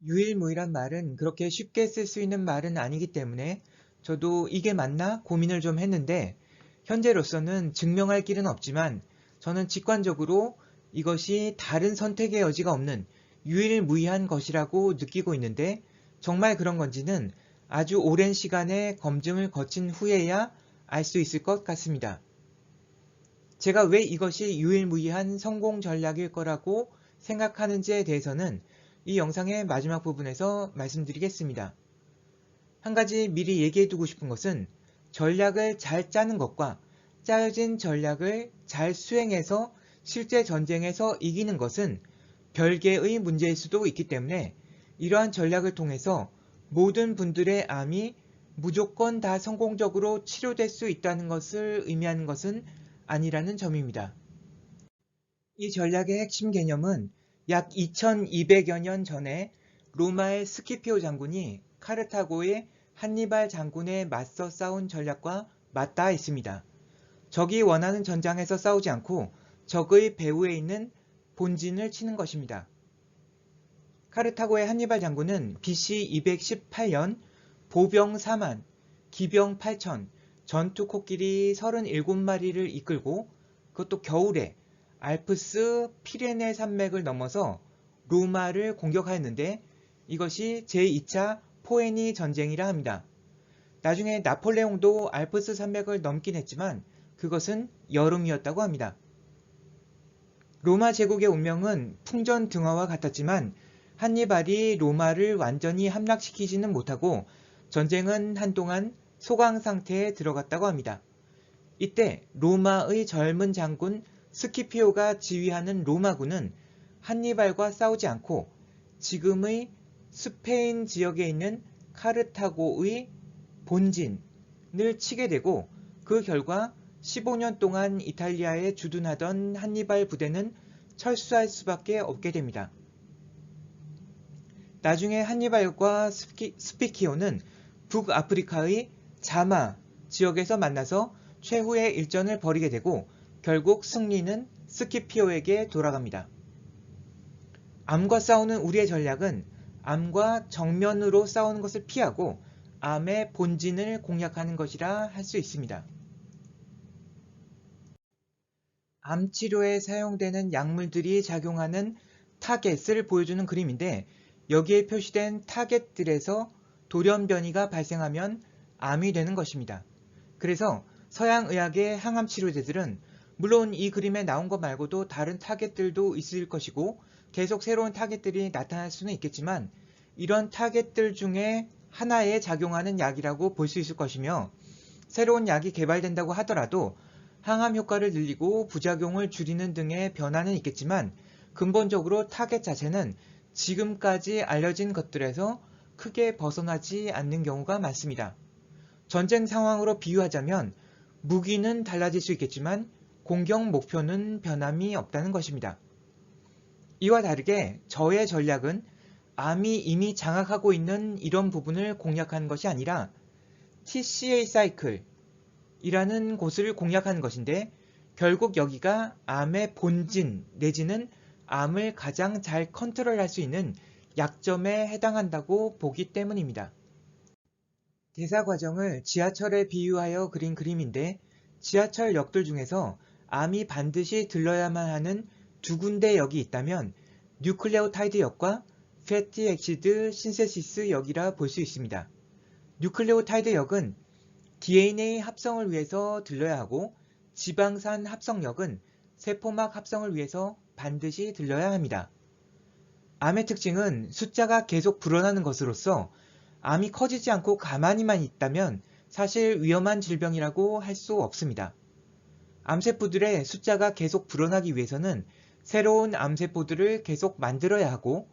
유일무이란 말은 그렇게 쉽게 쓸 수 있는 말은 아니기 때문에 저도 이게 맞나 고민을 좀 했는데 현재로서는 증명할 길은 없지만 저는 직관적으로 이것이 다른 선택의 여지가 없는 유일무이한 것이라고 느끼고 있는데 정말 그런 건지는 아주 오랜 시간의 검증을 거친 후에야 알 수 있을 것 같습니다. 제가 왜 이것이 유일무이한 성공 전략일 거라고 생각하는지에 대해서는 이 영상의 마지막 부분에서 말씀드리겠습니다. 한 가지 미리 얘기해두고 싶은 것은 전략을 잘 짜는 것과 짜여진 전략을 잘 수행해서 실제 전쟁에서 이기는 것은 별개의 문제일 수도 있기 때문에 이러한 전략을 통해서 모든 분들의 암이 무조건 다 성공적으로 치료될 수 있다는 것을 의미하는 것은 아니라는 점입니다. 이 전략의 핵심 개념은 약 2200여 년 전에 로마의 스키피오 장군이 카르타고의 한니발 장군에 맞서 싸운 전략과 맞닿아 있습니다. 적이 원하는 전장에서 싸우지 않고 적의 배후에 있는 본진을 치는 것입니다. 카르타고의 한니발 장군은 BC 218년 보병 4만, 기병 8천, 전투 코끼리 37마리를 이끌고 그것도 겨울에 알프스 피레네 산맥을 넘어서 로마를 공격하였는데 이것이 제2차 포에니 전쟁이라 합니다. 나중에 나폴레옹도 알프스 산맥을 넘긴 했지만 그것은 여름이었다고 합니다. 로마 제국의 운명은 풍전등화와 같았지만 한니발이 로마를 완전히 함락시키지는 못하고 전쟁은 한동안 소강 상태에 들어갔다고 합니다. 이때 로마의 젊은 장군 스키피오가 지휘하는 로마군은 한니발과 싸우지 않고 지금의 스페인 지역에 있는 카르타고의 본진을 치게 되고 그 결과 15년 동안 이탈리아에 주둔하던 한니발 부대는 철수할 수밖에 없게 됩니다. 나중에 한니발과 스피키오는 북아프리카의 자마 지역에서 만나서 최후의 일전을 벌이게 되고 결국 승리는 스키피오에게 돌아갑니다. 암과 싸우는 우리의 전략은 암과 정면으로 싸우는 것을 피하고 암의 본진을 공략하는 것이라 할 수 있습니다. 암 치료에 사용되는 약물들이 작용하는 타겟을 보여주는 그림인데 여기에 표시된 타겟들에서 돌연변이가 발생하면 암이 되는 것입니다. 그래서 서양의학의 항암 치료제들은 물론 이 그림에 나온 것 말고도 다른 타겟들도 있을 것이고 계속 새로운 타겟들이 나타날 수는 있겠지만 이런 타겟들 중에 하나에 작용하는 약이라고 볼 수 있을 것이며 새로운 약이 개발된다고 하더라도 항암 효과를 늘리고 부작용을 줄이는 등의 변화는 있겠지만 근본적으로 타겟 자체는 지금까지 알려진 것들에서 크게 벗어나지 않는 경우가 많습니다. 전쟁 상황으로 비유하자면 무기는 달라질 수 있겠지만 공격 목표는 변함이 없다는 것입니다. 이와 다르게 저의 전략은 암이 이미 장악하고 있는 이런 부분을 공략하는 것이 아니라 TCA 사이클 이라는 곳을 공략하는 것인데 결국 여기가 암의 본진 내지는 암을 가장 잘 컨트롤할 수 있는 약점에 해당한다고 보기 때문입니다. 대사 과정을 지하철에 비유하여 그린 그림인데 지하철 역들 중에서 암이 반드시 들러야만 하는 두 군데 역이 있다면 뉴클레오타이드 역과 패티 엑시드 신세시스 역이라 볼 수 있습니다. 뉴클레오타이드 역은 DNA 합성을 위해서 들러야 하고 지방산 합성역은 세포막 합성을 위해서 반드시 들러야 합니다. 암의 특징은 숫자가 계속 불어나는 것으로서 암이 커지지 않고 가만히만 있다면 사실 위험한 질병이라고 할 수 없습니다. 암세포들의 숫자가 계속 불어나기 위해서는 새로운 암세포들을 계속 만들어야 하고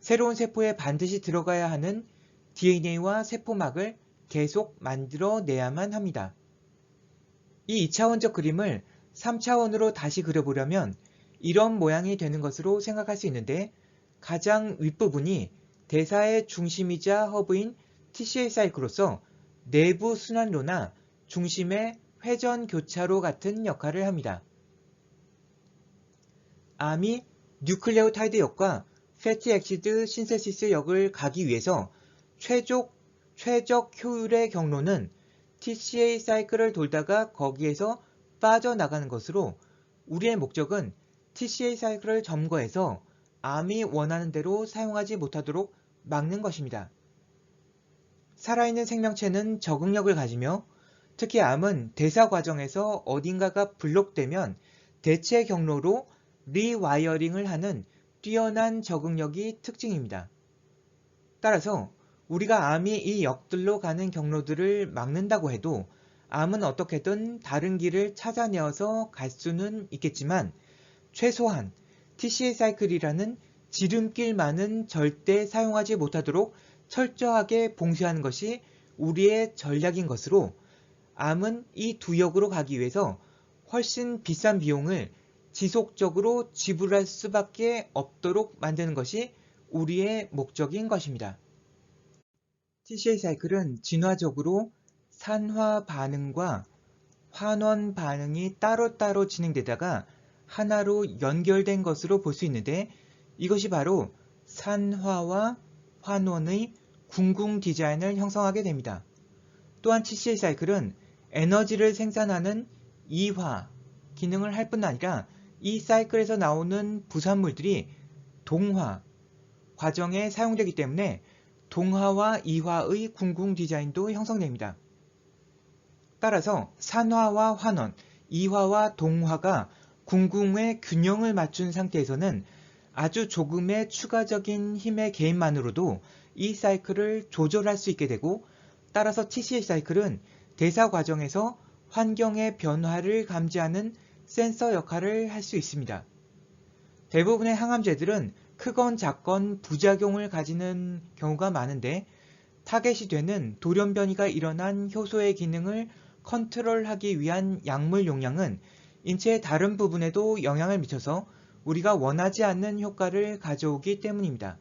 새로운 세포에 반드시 들어가야 하는 DNA와 세포막을 계속 만들어내야만 합니다. 이 2차원적 그림을 3차원으로 다시 그려보려면 이런 모양이 되는 것으로 생각할 수 있는데 가장 윗부분이 대사의 중심이자 허브인 TCA 사이클로서 내부 순환로나 중심의 회전 교차로 같은 역할을 합니다. 암이 뉴클레오타이드 역과 패티 액시드 신세시스 역을 가기 위해서 최적 효율의 경로는 TCA 사이클을 돌다가 거기에서 빠져나가는 것으로 우리의 목적은 TCA 사이클을 점거해서 암이 원하는 대로 사용하지 못하도록 막는 것입니다. 살아있는 생명체는 적응력을 가지며 특히 암은 대사 과정에서 어딘가가 블록되면 대체 경로로 리와이어링을 하는 뛰어난 적응력이 특징입니다. 따라서 우리가 암이 이 역들로 가는 경로들을 막는다고 해도 암은 어떻게든 다른 길을 찾아내어서 갈 수는 있겠지만 최소한 TCA 사이클이라는 지름길만은 절대 사용하지 못하도록 철저하게 봉쇄하는 것이 우리의 전략인 것으로 암은 이 두 역으로 가기 위해서 훨씬 비싼 비용을 지속적으로 지불할 수밖에 없도록 만드는 것이 우리의 목적인 것입니다. TCA 사이클은 진화적으로 산화 반응과 환원 반응이 따로따로 진행되다가 하나로 연결된 것으로 볼 수 있는데 이것이 바로 산화와 환원의 궁궁 디자인을 형성하게 됩니다. 또한 TCA 사이클은 에너지를 생산하는 이화 기능을 할 뿐 아니라 이 사이클에서 나오는 부산물들이 동화 과정에 사용되기 때문에 동화와 이화의 궁궁 디자인도 형성됩니다. 따라서 산화와 환원, 이화와 동화가 궁궁의 균형을 맞춘 상태에서는 아주 조금의 추가적인 힘의 개입만으로도 이 사이클을 조절할 수 있게 되고 따라서 TCA 사이클은 대사 과정에서 환경의 변화를 감지하는 센서 역할을 할 수 있습니다. 대부분의 항암제들은 크건 작건 부작용을 가지는 경우가 많은데 타겟이 되는 돌연변이가 일어난 효소의 기능을 컨트롤하기 위한 약물 용량은 인체의 다른 부분에도 영향을 미쳐서 우리가 원하지 않는 효과를 가져오기 때문입니다.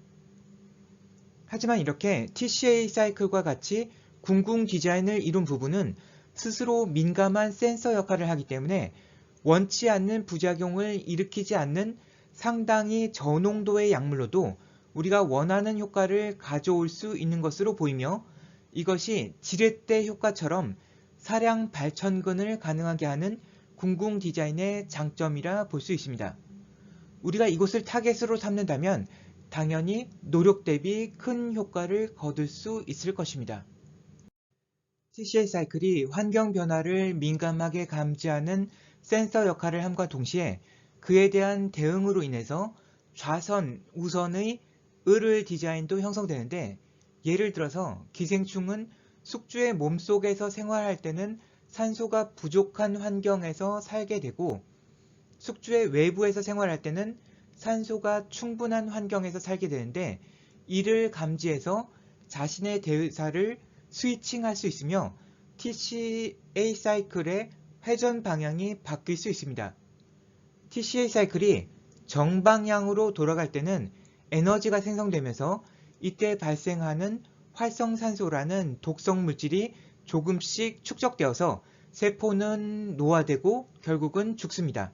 하지만 이렇게 TCA 사이클과 같이 궁궁 디자인을 이룬 부분은 스스로 민감한 센서 역할을 하기 때문에 원치 않는 부작용을 일으키지 않는 상당히 저농도의 약물로도 우리가 원하는 효과를 가져올 수 있는 것으로 보이며 이것이 지렛대 효과처럼 사량 발천근을 가능하게 하는 궁궁 디자인의 장점이라 볼 수 있습니다. 우리가 이곳을 타겟으로 삼는다면 당연히 노력 대비 큰 효과를 거둘 수 있을 것입니다. TCA 사이클이 환경 변화를 민감하게 감지하는 센서 역할을 함과 동시에 그에 대한 대응으로 인해서 좌선, 우선의 을을 디자인도 형성되는데 예를 들어서 기생충은 숙주의 몸속에서 생활할 때는 산소가 부족한 환경에서 살게 되고 숙주의 외부에서 생활할 때는 산소가 충분한 환경에서 살게 되는데 이를 감지해서 자신의 대사를 스위칭할 수 있으며 TCA 사이클의 회전 방향이 바뀔 수 있습니다. TCA 사이클이 정방향으로 돌아갈 때는 에너지가 생성되면서 이때 발생하는 활성산소라는 독성 물질이 조금씩 축적되어서 세포는 노화되고 결국은 죽습니다.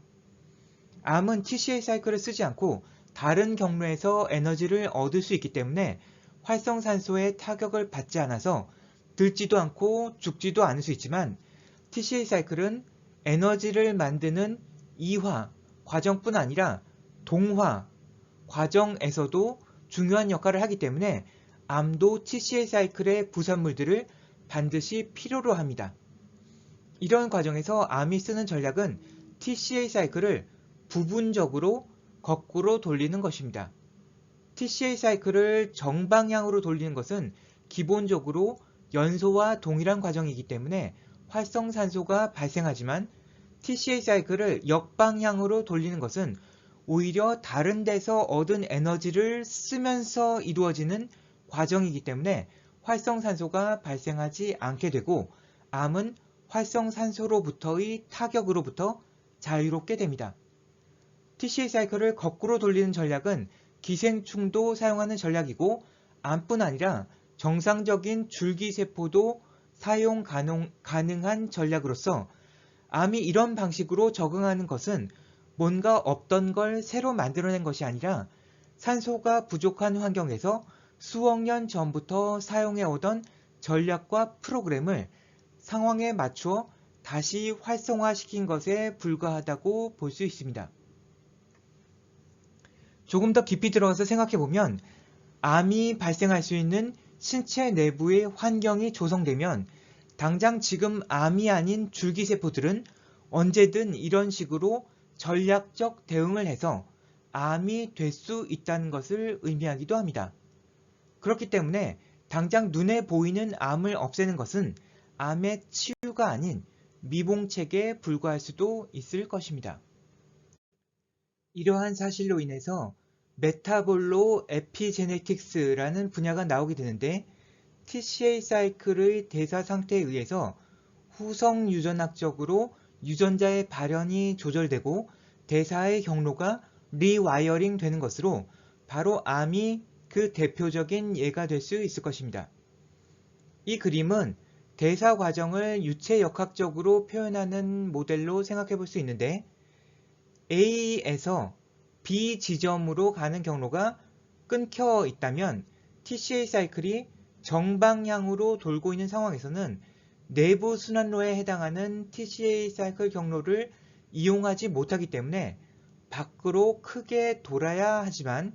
암은 TCA 사이클을 쓰지 않고 다른 경로에서 에너지를 얻을 수 있기 때문에 활성산소의 타격을 받지 않아서 늙지도 않고 죽지도 않을 수 있지만 TCA 사이클은 에너지를 만드는 이화 과정뿐 아니라 동화 과정에서도 중요한 역할을 하기 때문에 암도 TCA 사이클의 부산물들을 반드시 필요로 합니다. 이런 과정에서 암이 쓰는 전략은 TCA 사이클을 부분적으로 거꾸로 돌리는 것입니다. TCA 사이클을 정방향으로 돌리는 것은 기본적으로 연소와 동일한 과정이기 때문에 활성산소가 발생하지만 TCA 사이클을 역방향으로 돌리는 것은 오히려 다른 데서 얻은 에너지를 쓰면서 이루어지는 과정이기 때문에 활성산소가 발생하지 않게 되고 암은 활성산소로부터의 타격으로부터 자유롭게 됩니다. TCA 사이클을 거꾸로 돌리는 전략은 기생충도 사용하는 전략이고 암뿐 아니라 정상적인 줄기세포도 사용 가능한 전략으로서 암이 이런 방식으로 적응하는 것은 뭔가 없던 걸 새로 만들어낸 것이 아니라 산소가 부족한 환경에서 수억 년 전부터 사용해 오던 전략과 프로그램을 상황에 맞추어 다시 활성화시킨 것에 불과하다고 볼 수 있습니다. 조금 더 깊이 들어가서 생각해보면 암이 발생할 수 있는 신체 내부의 환경이 조성되면 당장 지금 암이 아닌 줄기세포들은 언제든 이런 식으로 전략적 대응을 해서 암이 될 수 있다는 것을 의미하기도 합니다. 그렇기 때문에 당장 눈에 보이는 암을 없애는 것은 암의 치유가 아닌 미봉책에 불과할 수도 있을 것입니다. 이러한 사실로 인해서 메타볼로 에피제네틱스라는 분야가 나오게 되는데 TCA 사이클의 대사 상태에 의해서 후성 유전학적으로 유전자의 발현이 조절되고 대사의 경로가 리와이어링 되는 것으로 바로 암이 그 대표적인 예가 될 수 있을 것입니다. 이 그림은 대사 과정을 유체역학적으로 표현하는 모델로 생각해 볼 수 있는데 A에서 B 지점으로 가는 경로가 끊겨 있다면 TCA 사이클이 정방향으로 돌고 있는 상황에서는 내부 순환로에 해당하는 TCA 사이클 경로를 이용하지 못하기 때문에 밖으로 크게 돌아야 하지만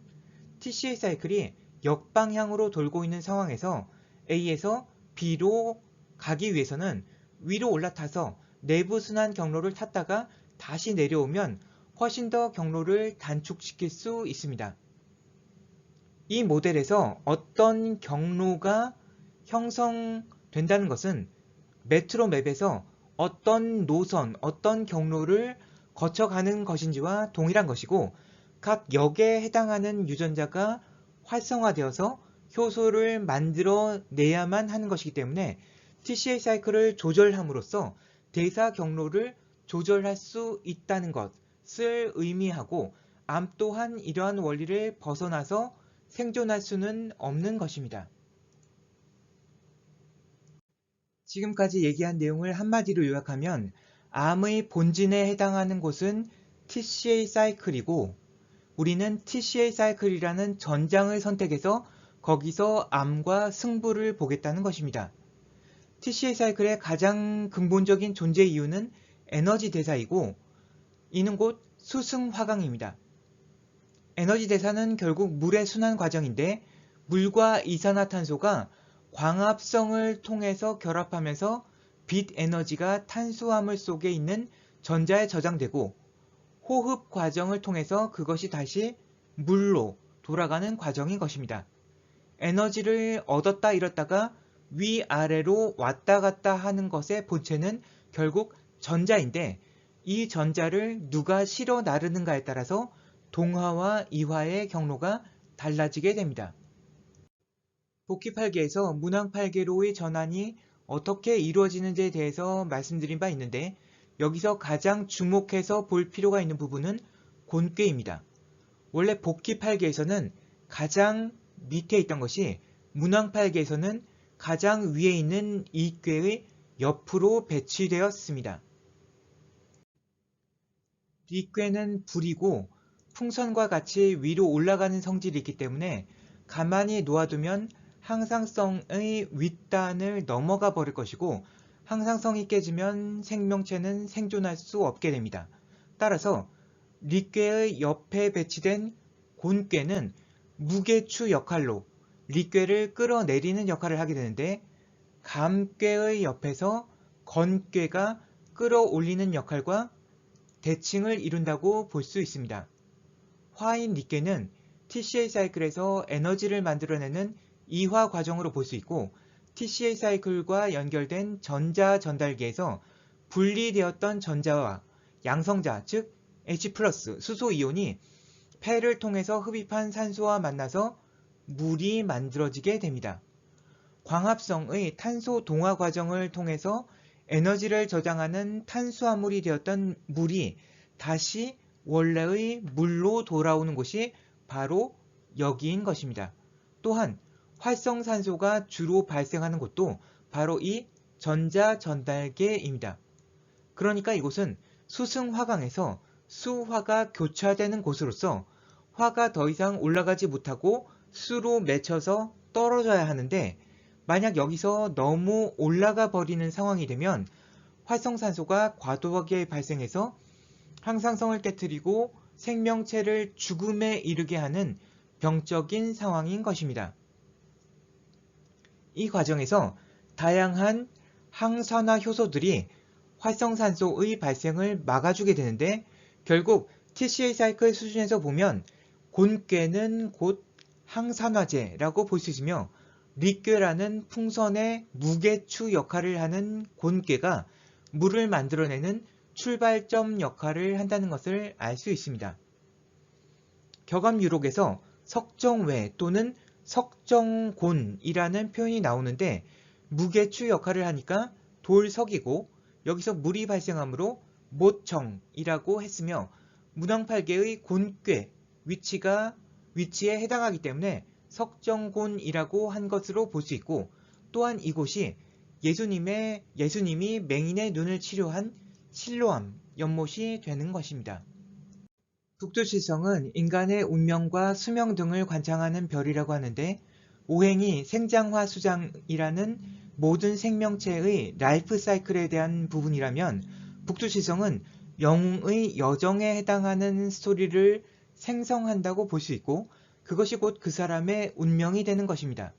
TCA 사이클이 역방향으로 돌고 있는 상황에서 A에서 B로 가기 위해서는 위로 올라타서 내부 순환 경로를 탔다가 다시 내려오면 훨씬 더 경로를 단축시킬 수 있습니다. 이 모델에서 어떤 경로가 형성된다는 것은 메트로맵에서 어떤 노선, 어떤 경로를 거쳐가는 것인지와 동일한 것이고 각 역에 해당하는 유전자가 활성화되어서 효소를 만들어내야만 하는 것이기 때문에 TCA 사이클을 조절함으로써 대사 경로를 조절할 수 있다는 것을 의미하고 암 또한 이러한 원리를 벗어나서 생존할 수는 없는 것입니다. 지금까지 얘기한 내용을 한마디로 요약하면 암의 본진에 해당하는 곳은 TCA 사이클이고 우리는 TCA 사이클이라는 전장을 선택해서 거기서 암과 승부를 보겠다는 것입니다. TCA 사이클의 가장 근본적인 존재 이유는 에너지 대사이고 이는 곧 수승화강입니다. 에너지 대사는 결국 물의 순환 과정인데 물과 이산화탄소가 광합성을 통해서 결합하면서 빛 에너지가 탄수화물 속에 있는 전자에 저장되고 호흡 과정을 통해서 그것이 다시 물로 돌아가는 과정인 것입니다. 에너지를 얻었다 잃었다가 위아래로 왔다 갔다 하는 것의 본체는 결국 전자인데 이 전자를 누가 실어 나르는가에 따라서 동화와 이화의 경로가 달라지게 됩니다. 복귀팔계에서 문항팔계로의 전환이 어떻게 이루어지는지에 대해서 말씀드린 바 있는데 여기서 가장 주목해서 볼 필요가 있는 부분은 곤괴입니다. 원래 복귀팔계에서는 가장 밑에 있던 것이 문항팔계에서는 가장 위에 있는 이괴의 옆으로 배치되었습니다. 뒷괴는 불이고 풍선과 같이 위로 올라가는 성질이 있기 때문에 가만히 놓아두면 항상성의 윗단을 넘어가 버릴 것이고 항상성이 깨지면 생명체는 생존할 수 없게 됩니다. 따라서 릿괴의 옆에 배치된 곤괴는 무게추 역할로 릿괴를 끌어내리는 역할을 하게 되는데 감괴의 옆에서 건괴가 끌어올리는 역할과 대칭을 이룬다고 볼 수 있습니다. 화인 릿괴는 TCA 사이클에서 에너지를 만들어내는 이화 과정으로 볼 수 있고 TCA 사이클과 연결된 전자 전달기에서 분리되었던 전자와 양성자 즉 H+ 수소 이온이 폐를 통해서 흡입한 산소와 만나서 물이 만들어지게 됩니다. 광합성의 탄소 동화 과정을 통해서 에너지를 저장하는 탄수화물이 되었던 물이 다시 원래의 물로 돌아오는 곳이 바로 여기인 것입니다. 또한 활성산소가 주로 발생하는 곳도 바로 이 전자전달계입니다. 그러니까 이곳은 수승화강에서 수화가 교차되는 곳으로서 화가 더 이상 올라가지 못하고 수로 맺혀서 떨어져야 하는데 만약 여기서 너무 올라가 버리는 상황이 되면 활성산소가 과도하게 발생해서 항상성을 깨뜨리고 생명체를 죽음에 이르게 하는 병적인 상황인 것입니다. 이 과정에서 다양한 항산화 효소들이 활성산소의 발생을 막아주게 되는데 결국 TCA 사이클 수준에서 보면 곤괴는 곧 항산화제라고 볼 수 있으며 리꾀라는 풍선의 무게추 역할을 하는 곤괴가 물을 만들어내는 출발점 역할을 한다는 것을 알 수 있습니다. 격암유록에서 석정외 또는 석정곤이라는 표현이 나오는데 무게추 역할을 하니까 돌석이고 여기서 물이 발생하므로 모청이라고 했으며 문왕팔계의 곤괴 위치에 해당하기 때문에 석정곤이라고 한 것으로 볼 수 있고 또한 이곳이 예수님이 맹인의 눈을 치료한 실로암 연못이 되는 것입니다. 북두칠성은 인간의 운명과 수명 등을 관장하는 별이라고 하는데 오행이 생장화 수장이라는 모든 생명체의 라이프 사이클에 대한 부분이라면 북두칠성은 영웅의 여정에 해당하는 스토리를 생성한다고 볼 수 있고 그것이 곧 그 사람의 운명이 되는 것입니다.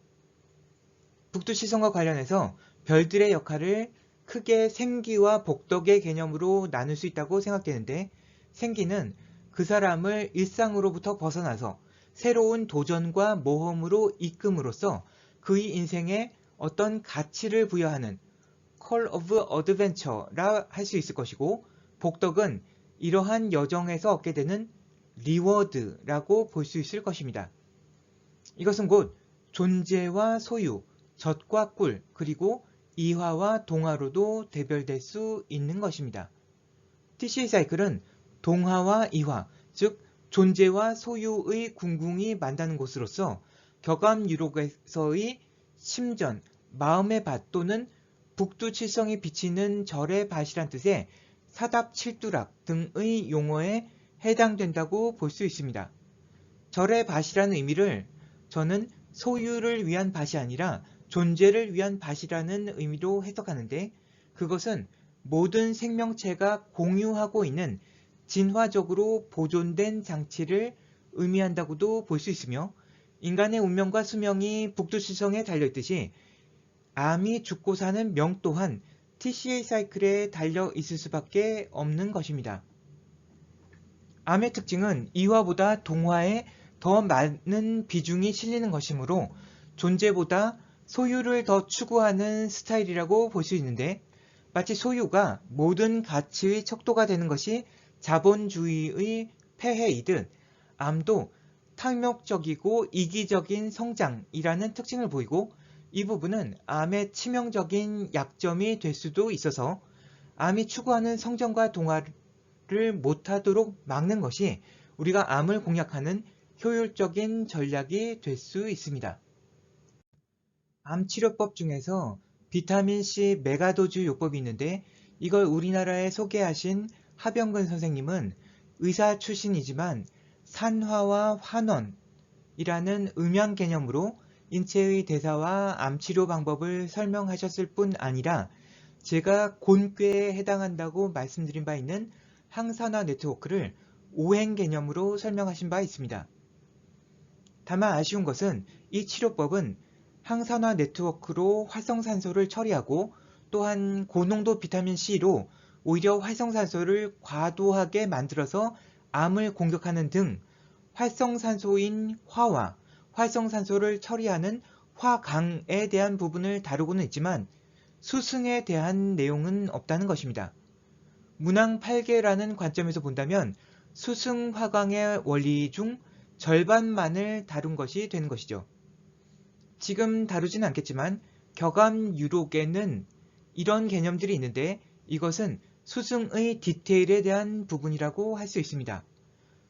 북두칠성과 관련해서 별들의 역할을 크게 생기와 복덕의 개념으로 나눌 수 있다고 생각되는데 생기는 그 사람을 일상으로부터 벗어나서 새로운 도전과 모험으로 이끌음으로써 그의 인생에 어떤 가치를 부여하는 Call of Adventure라 할 수 있을 것이고 복덕은 이러한 여정에서 얻게 되는 리워드라고 볼 수 있을 것입니다. 이것은 곧 존재와 소유, 젖과 꿀, 그리고 이화와 동화로도 대별될 수 있는 것입니다. TCA 사이클은 동화와 이화, 즉 존재와 소유의 궁궁이 만나는 곳으로서 격암유록에서의 심전, 마음의 밭 또는 북두칠성이 비치는 절의 밭이란 뜻의 사답칠두락 등의 용어에 해당된다고 볼 수 있습니다. 절의 밭이라는 의미를 저는 소유를 위한 밭이 아니라 존재를 위한 밭이라는 의미로 해석하는데 그것은 모든 생명체가 공유하고 있는 진화적으로 보존된 장치를 의미한다고도 볼 수 있으며 인간의 운명과 수명이 북두칠성에 달려있듯이 암이 죽고 사는 명 또한 TCA 사이클에 달려 있을 수밖에 없는 것입니다. 암의 특징은 이화보다 동화에 더 많은 비중이 실리는 것이므로 존재보다 소유를 더 추구하는 스타일이라고 볼 수 있는데 마치 소유가 모든 가치의 척도가 되는 것이 자본주의의 폐해이듯 암도 탐욕적이고 이기적인 성장이라는 특징을 보이고 이 부분은 암의 치명적인 약점이 될 수도 있어서 암이 추구하는 성장과 동화를 못하도록 막는 것이 우리가 암을 공략하는 효율적인 전략이 될 수 있습니다. 암 치료법 중에서 비타민C 메가도즈 요법이 있는데 이걸 우리나라에 소개하신 하병근 선생님은 의사 출신이지만 산화와 환원이라는 음양 개념으로 인체의 대사와 암치료 방법을 설명하셨을 뿐 아니라 제가 곤괴에 해당한다고 말씀드린 바 있는 항산화 네트워크를 오행 개념으로 설명하신 바 있습니다. 다만 아쉬운 것은 이 치료법은 항산화 네트워크로 활성산소를 처리하고 또한 고농도 비타민C로 오히려 활성산소를 과도하게 만들어서 암을 공격하는 등 활성산소인 화와 활성산소를 처리하는 화강에 대한 부분을 다루고는 있지만 수승에 대한 내용은 없다는 것입니다. 문항8개라는 관점에서 본다면 수승화강의 원리 중 절반만을 다룬 것이 되는 것이죠. 지금 다루진 않겠지만 격암유록에는 이런 개념들이 있는데 이것은 수승의 디테일에 대한 부분이라고 할 수 있습니다.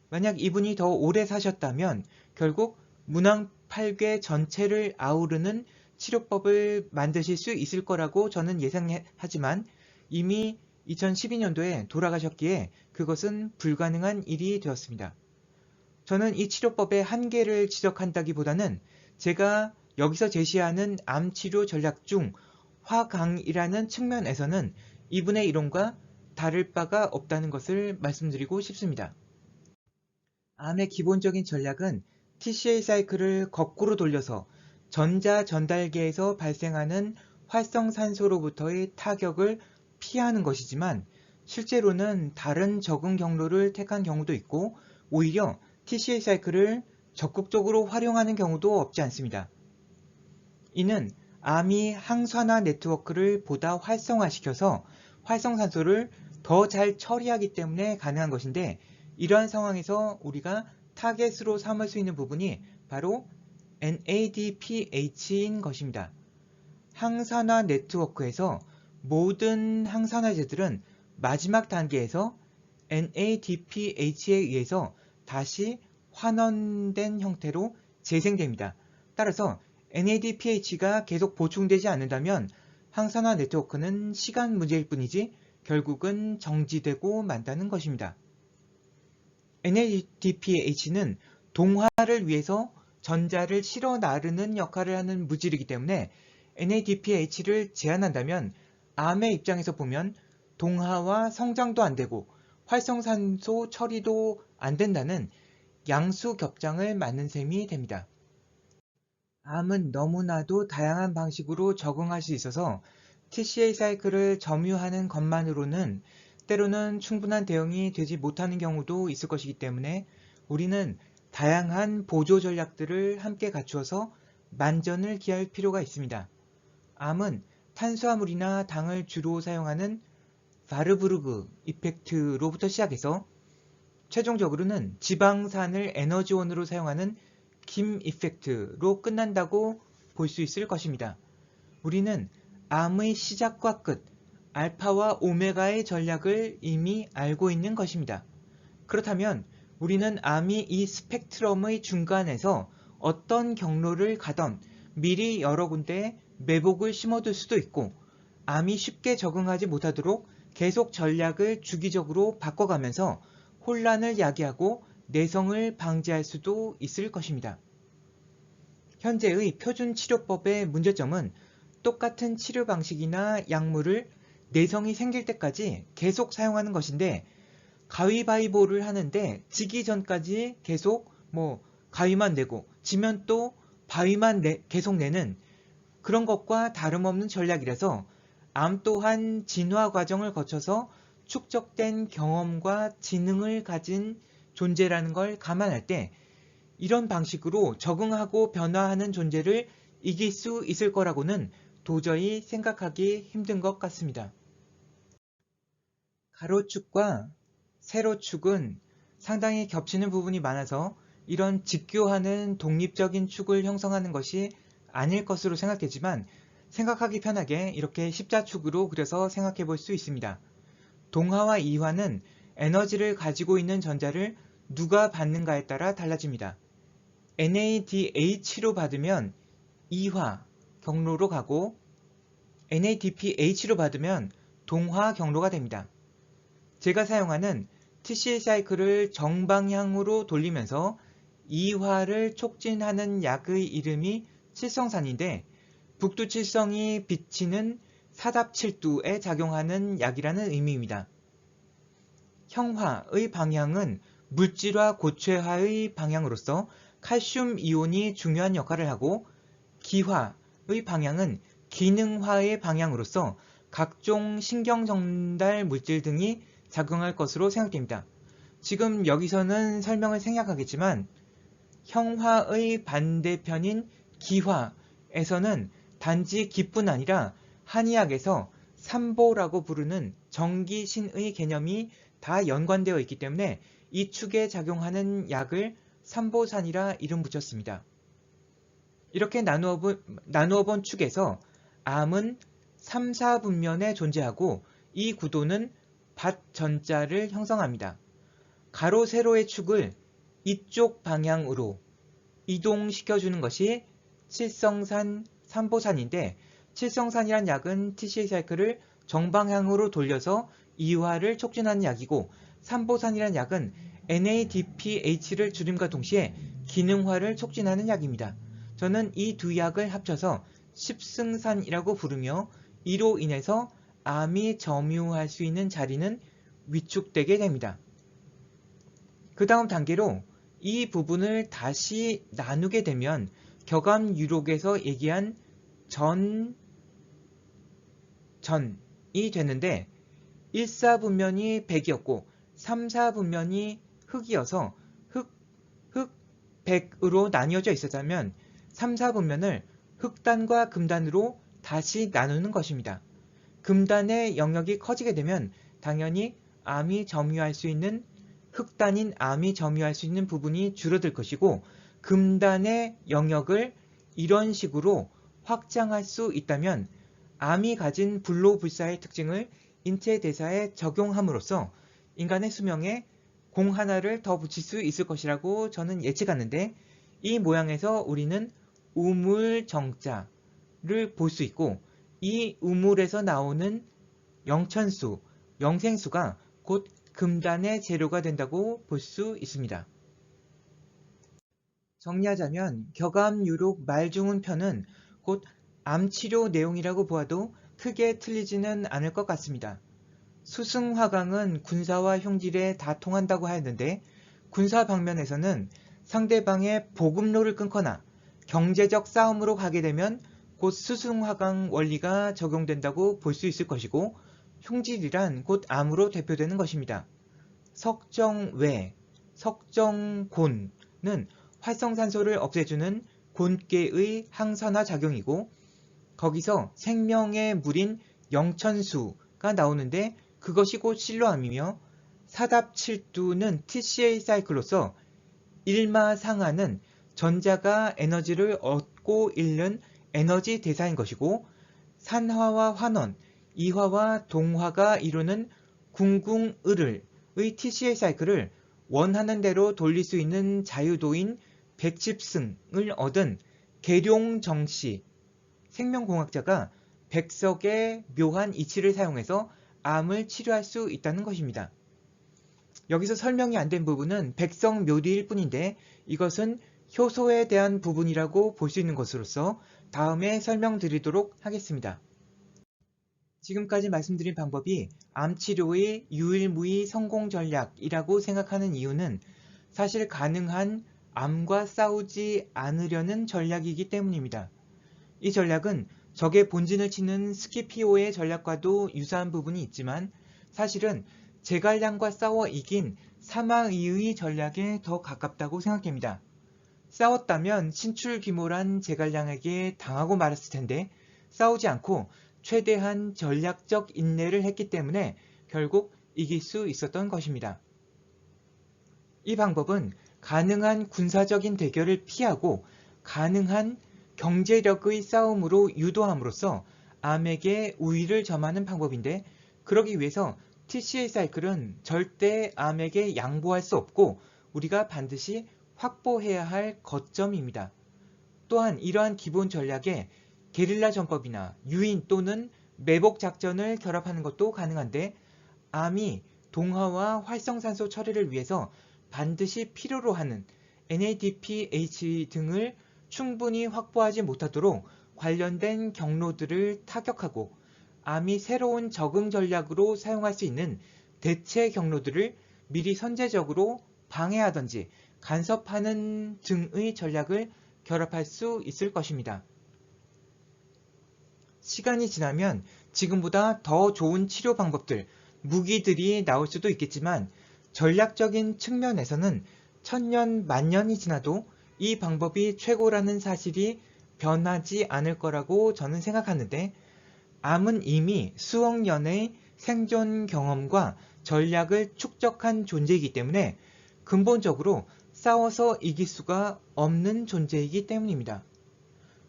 만약 이분이 더 오래 사셨다면 결국 문항8개 전체를 아우르는 치료법을 만드실 수 있을 거라고 저는 예상하지만 이미 2012년도에 돌아가셨기에 그것은 불가능한 일이 되었습니다. 저는 이 치료법의 한계를 지적한다기보다는 제가 여기서 제시하는 암치료 전략 중 화강이라는 측면에서는 이분의 이론과 다를 바가 없다는 것을 말씀드리고 싶습니다. 암의 기본적인 전략은 TCA 사이클을 거꾸로 돌려서 전자 전달계에서 발생하는 활성산소로부터의 타격을 피하는 것이지만 실제로는 다른 적응 경로를 택한 경우도 있고 오히려 TCA 사이클을 적극적으로 활용하는 경우도 없지 않습니다. 이는 암이 항산화 네트워크를 보다 활성화시켜서 활성산소를 더 잘 처리하기 때문에 가능한 것인데 이러한 상황에서 우리가 타겟으로 삼을 수 있는 부분이 바로 NADPH인 것입니다. 항산화 네트워크에서 모든 항산화제들은 마지막 단계에서 NADPH에 의해서 다시 환원된 형태로 재생됩니다. 따라서 NADPH가 계속 보충되지 않는다면 항산화 네트워크는 시간 문제일 뿐이지 결국은 정지되고 만다는 것입니다. NADPH는 동화를 위해서 전자를 실어 나르는 역할을 하는 물질이기 때문에 NADPH를 제한한다면 암의 입장에서 보면 동화와 성장도 안 되고 활성산소 처리도 안 된다는 양수 겹장을 맞는 셈이 됩니다. 암은 너무나도 다양한 방식으로 적응할 수 있어서 TCA 사이클을 점유하는 것만으로는 때로는 충분한 대응이 되지 못하는 경우도 있을 것이기 때문에 우리는 다양한 보조 전략들을 함께 갖추어서 만전을 기할 필요가 있습니다. 암은 탄수화물이나 당을 주로 사용하는 바르부르그 이펙트로부터 시작해서 최종적으로는 지방산을 에너지원으로 사용하는 김 이펙트로 끝난다고 볼 수 있을 것입니다. 우리는 암의 시작과 끝, 알파와 오메가의 전략을 이미 알고 있는 것입니다. 그렇다면 우리는 암이 이 스펙트럼의 중간에서 어떤 경로를 가던 미리 여러 군데에 매복을 심어둘 수도 있고 암이 쉽게 적응하지 못하도록 계속 전략을 주기적으로 바꿔가면서 혼란을 야기하고 내성을 방지할 수도 있을 것입니다. 현재의 표준 치료법의 문제점은 똑같은 치료 방식이나 약물을 내성이 생길 때까지 계속 사용하는 것인데 가위바위보를 하는데 지기 전까지 계속 가위만 내고 지면 또 바위만 계속 내는 그런 것과 다름없는 전략이라서 암 또한 진화 과정을 거쳐서 축적된 경험과 지능을 가진 존재라는 걸 감안할 때 이런 방식으로 적응하고 변화하는 존재를 이길 수 있을 거라고는 도저히 생각하기 힘든 것 같습니다. 가로축과 세로축은 상당히 겹치는 부분이 많아서 이런 직교하는 독립적인 축을 형성하는 것이 아닐 것으로 생각되지만 생각하기 편하게 이렇게 십자축으로 그려서 생각해 볼 수 있습니다. 동화와 이화는 에너지를 가지고 있는 전자를 누가 받는가에 따라 달라집니다. NADH로 받으면 이화 경로로 가고 NADPH로 받으면 동화 경로가 됩니다. 제가 사용하는 TCA 사이클을 정방향으로 돌리면서 이화를 촉진하는 약의 이름이 칠성산인데 북두칠성이 비치는 사답칠두에 작용하는 약이라는 의미입니다. 형화의 방향은 물질화 고체화의 방향으로서 칼슘 이온이 중요한 역할을 하고 기화의 방향은 기능화의 방향으로서 각종 신경 전달 물질 등이 작용할 것으로 생각됩니다. 지금 여기서는 설명을 생략하겠지만 형화의 반대편인 기화에서는 단지 기뿐 아니라 한의학에서 삼보라고 부르는 정기신의 개념이 다 연관되어 있기 때문에 이 축에 작용하는 약을 삼보산이라 이름 붙였습니다. 이렇게 나누어 본 축에서 암은 3, 4분면에 존재하고 이 구도는 밭전자를 형성합니다. 가로 세로의 축을 이쪽 방향으로 이동시켜주는 것이 칠성산, 삼보산인데 칠성산이란 약은 TCA 사이클을 정방향으로 돌려서 이화를 촉진하는 약이고 삼보산이란 약은 NADPH를 줄임과 동시에 기능화를 촉진하는 약입니다. 저는 이 두 약을 합쳐서 십승산이라고 부르며 이로 인해서 암이 점유할 수 있는 자리는 위축되게 됩니다. 그 다음 단계로 이 부분을 다시 나누게 되면 격암유록에서 얘기한 전이 되는데 1사분면이 백이었고 3사분면이 흑이어서 흑, 백으로 나뉘어져 있었다면 3사분면을 흑단과 금단으로 다시 나누는 것입니다. 금단의 영역이 커지게 되면 당연히 암이 점유할 수 있는 흑단인 암이 점유할 수 있는 부분이 줄어들 것이고 금단의 영역을 이런 식으로 확장할 수 있다면 암이 가진 불로불사의 특징을 인체 대사에 적용함으로써 인간의 수명에 공 하나를 더 붙일 수 있을 것이라고 저는 예측하는데 이 모양에서 우리는 우물정자를 볼 수 있고 이 우물에서 나오는 영천수, 영생수가 곧 금단의 재료가 된다고 볼 수 있습니다. 정리하자면 격암유록 말중운 편은 곧 암치료 내용이라고 보아도 크게 틀리지는 않을 것 같습니다. 수승화강은 군사와 형질에 다 통한다고 하였는데 군사 방면에서는 상대방의 보급로를 끊거나 경제적 싸움으로 가게 되면 곧 수승화강 원리가 적용된다고 볼 수 있을 것이고 흉질이란 곧 암으로 대표되는 것입니다. 석정외, 석정곤은 활성산소를 없애주는 곤계의 항산화 작용이고 거기서 생명의 물인 영천수가 나오는데 그것이 곧 실로암이며 사답칠두는 TCA 사이클로서 일마상하는 전자가 에너지를 얻고 잃는 에너지 대사인 것이고 산화와 환원, 이화와 동화가 이루는 궁궁을의 TCA 사이클을 원하는 대로 돌릴 수 있는 자유도인 백십승을 얻은 계룡정씨 생명공학자가 백석의 묘한 이치를 사용해서 암을 치료할 수 있다는 것입니다. 여기서 설명이 안 된 부분은 백성묘리일 뿐인데 이것은 효소에 대한 부분이라고 볼 수 있는 것으로서 다음에 설명드리도록 하겠습니다. 지금까지 말씀드린 방법이 암치료의 유일무이 성공 전략이라고 생각하는 이유는 사실 가능한 암과 싸우지 않으려는 전략이기 때문입니다. 이 전략은 적의 본진을 치는 스키피오의 전략과도 유사한 부분이 있지만 사실은 제갈량과 싸워 이긴 사마의의 전략에 더 가깝다고 생각됩니다. 싸웠다면 신출귀몰한 제갈량에게 당하고 말았을 텐데 싸우지 않고 최대한 전략적 인내를 했기 때문에 결국 이길 수 있었던 것입니다. 이 방법은 가능한 군사적인 대결을 피하고 가능한 경제력의 싸움으로 유도함으로써 암에게 우위를 점하는 방법인데 그러기 위해서 TCA 사이클은 절대 암에게 양보할 수 없고 우리가 반드시 확보해야 할 거점입니다. 또한 이러한 기본 전략에 게릴라 전법이나 유인 또는 매복 작전을 결합하는 것도 가능한데 암이 동화와 활성산소 처리를 위해서 반드시 필요로 하는 NADPH 등을 충분히 확보하지 못하도록 관련된 경로들을 타격하고 암이 새로운 적응 전략으로 사용할 수 있는 대체 경로들을 미리 선제적으로 방해하든지 간섭하는 등의 전략을 결합할 수 있을 것입니다. 시간이 지나면 지금보다 더 좋은 치료 방법들, 무기들이 나올 수도 있겠지만 전략적인 측면에서는 천년, 만년이 지나도 이 방법이 최고라는 사실이 변하지 않을 거라고 저는 생각하는데 암은 이미 수억 년의 생존 경험과 전략을 축적한 존재이기 때문에 근본적으로 싸워서 이길 수가 없는 존재이기 때문입니다.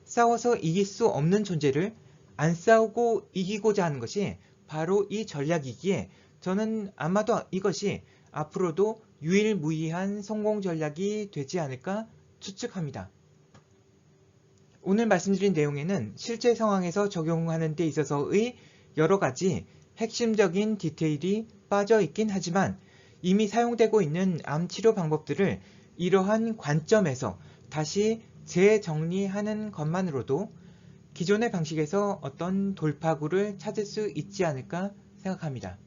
싸워서 이길 수 없는 존재를 안 싸우고 이기고자 하는 것이 바로 이 전략이기에 저는 아마도 이것이 앞으로도 유일무이한 성공 전략이 되지 않을까 추측합니다. 오늘 말씀드린 내용에는 실제 상황에서 적용하는 데 있어서의 여러 가지 핵심적인 디테일이 빠져 있긴 하지만 이미 사용되고 있는 암 치료 방법들을 이러한 관점에서 다시 재정리하는 것만으로도 기존의 방식에서 어떤 돌파구를 찾을 수 있지 않을까 생각합니다.